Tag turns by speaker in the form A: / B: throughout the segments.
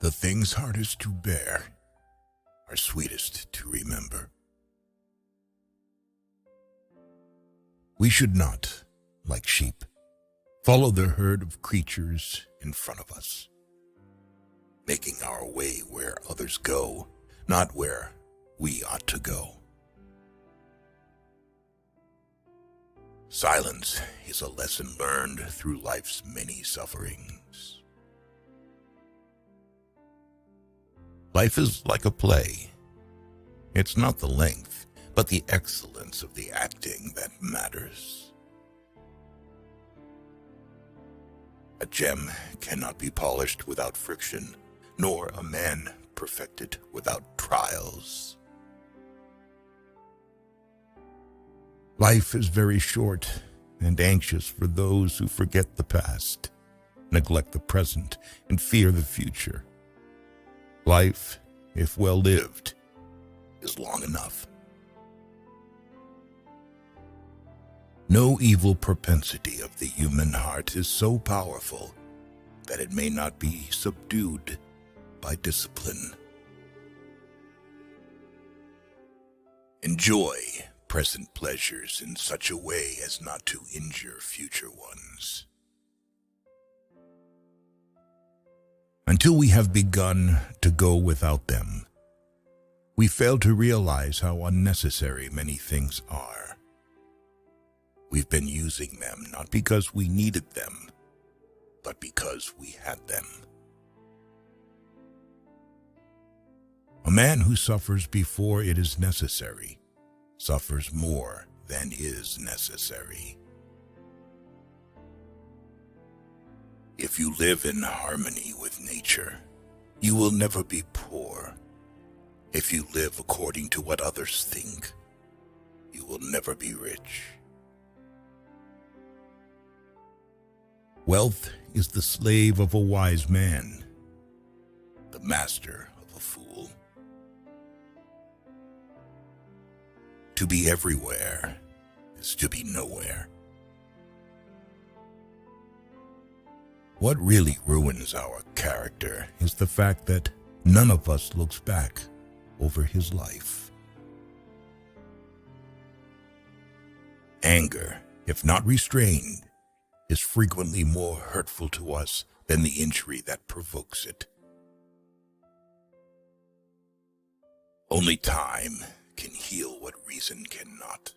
A: The things hardest to bear are sweetest to remember. We should not, like sheep, follow the herd of creatures in front of us, making our way where others go, not where we ought to go. Silence is a lesson learned through life's many sufferings. Life is like a play. It's not the length, but the excellence of the acting that matters. A gem cannot be polished without friction, nor a man perfected without trials. Life is very short and anxious for those who forget the past, neglect the present, and fear the future. Life, if well lived, is long enough. No evil propensity of the human heart is so powerful that it may not be subdued by discipline. Enjoy present pleasures in such a way as not to injure future ones. Until we have begun to go without them, we fail to realize how unnecessary many things are. We've been using them not because we needed them, but because we had them. A man who suffers before it is necessary suffers more than is necessary. If you live in harmony with nature, you will never be poor. If you live according to what others think, you will never be rich. Wealth is the slave of a wise man, the master of a fool. To be everywhere is to be nowhere. What really ruins our character is the fact that none of us looks back over his life. Anger, if not restrained, is frequently more hurtful to us than the injury that provokes it. Only time can heal what reason cannot.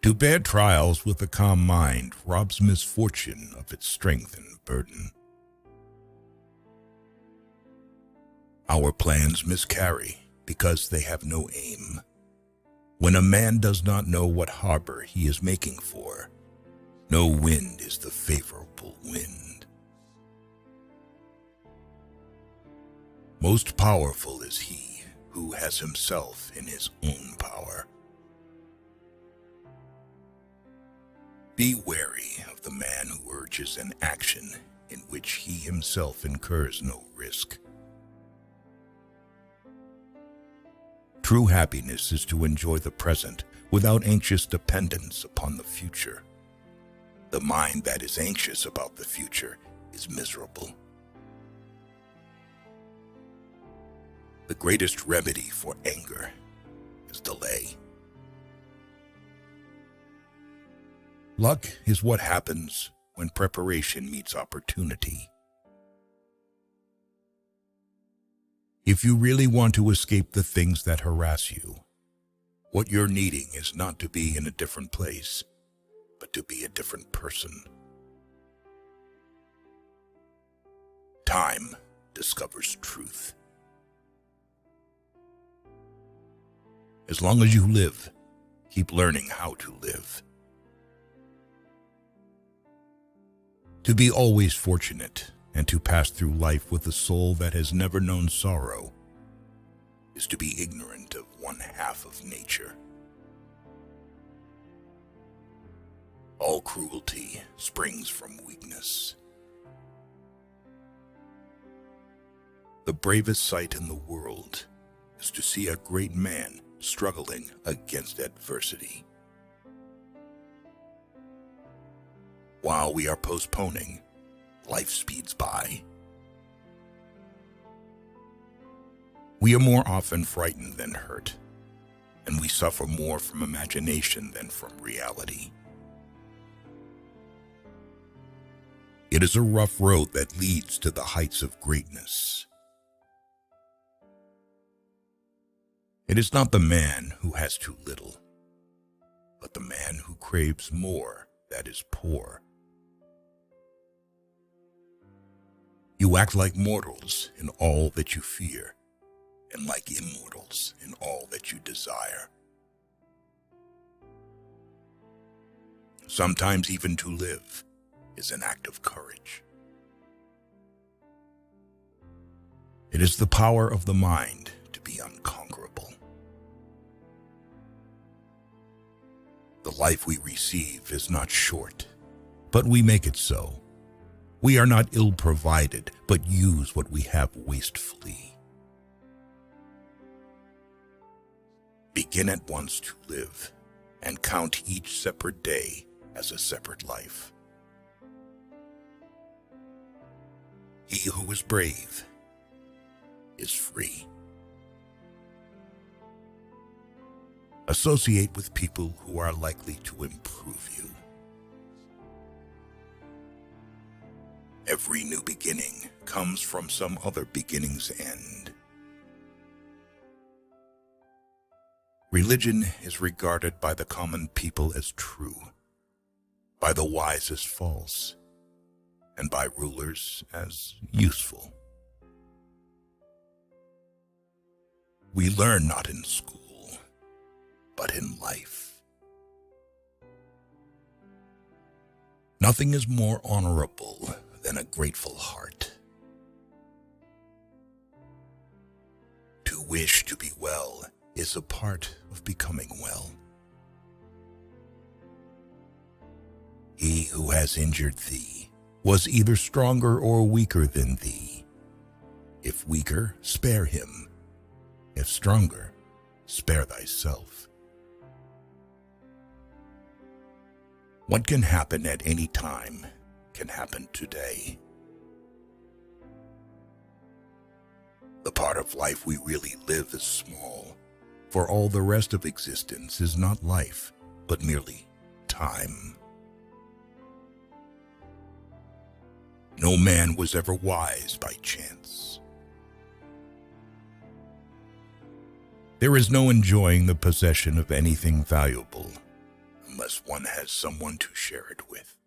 A: To bear trials with a calm mind robs misfortune of its strength and burden. Our plans miscarry because they have no aim. When a man does not know what harbor he is making for, no wind is the favorable wind. Most powerful is he who has himself in his own power. Be wary of the man who urges an action in which he himself incurs no risk. True happiness is to enjoy the present without anxious dependence upon the future. The mind that is anxious about the future is miserable. The greatest remedy for anger is delay. Luck is what happens when preparation meets opportunity. If you really want to escape the things that harass you, what you're needing is not to be in a different place, but to be a different person. Time discovers truth. As long as you live, keep learning how to live. To be always fortunate and to pass through life with a soul that has never known sorrow is to be ignorant of one half of nature. All cruelty springs from weakness. The bravest sight in the world is to see a great man struggling against adversity. While we are postponing, life speeds by. We are more often frightened than hurt, and we suffer more from imagination than from reality. It is a rough road that leads to the heights of greatness. It is not the man who has too little, but the man who craves more that is poor. You act like mortals in all that you fear, and like immortals in all that you desire. Sometimes even to live is an act of courage. It is the power of the mind to be unconquerable. The life we receive is not short, but we make it so. We are not ill-provided, but use what we have wastefully. Begin at once to live, and count each separate day as a separate life. He who is brave is free. Associate with people who are likely to improve you. Every new beginning comes from some other beginning's end. Religion is regarded by the common people as true, by the wise as false, and by rulers as useful. We learn not in school, but in life. Nothing is more honorable than a grateful heart. To wish to be well is a part of becoming well. He who has injured thee was either stronger or weaker than thee. If weaker, spare him. If stronger, spare thyself. What can happen at any time can happen today. The part of life we really live is small, for all the rest of existence is not life, but merely time. No man was ever wise by chance. There is no enjoying the possession of anything valuable unless one has someone to share it with.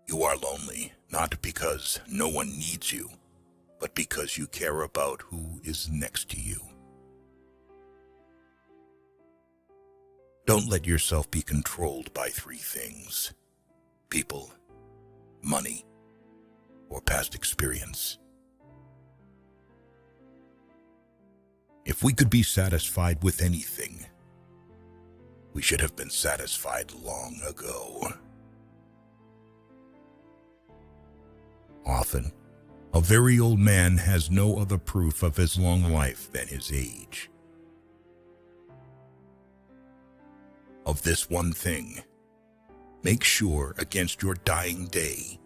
A: You are lonely, not because no one needs you, but because you care about who is next to you. Don't let yourself be controlled by three things: people, money, or past experience. If we could be satisfied with anything, we should have been satisfied long ago. Often, a very old man has no other proof of his long life than his age. Of this one thing, make sure against your dying day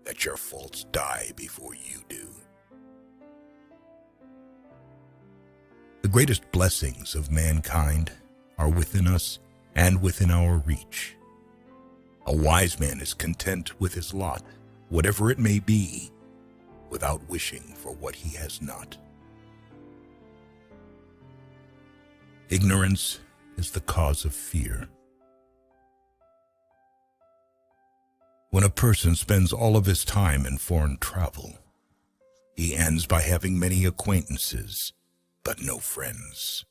A: that your faults die before you do. The greatest blessings of mankind are within us and within our reach. A wise man is content with his lot, whatever it may be, without wishing for what he has not. Ignorance is the cause of fear. When a person spends all of his time in foreign travel, he ends by having many acquaintances, but no friends.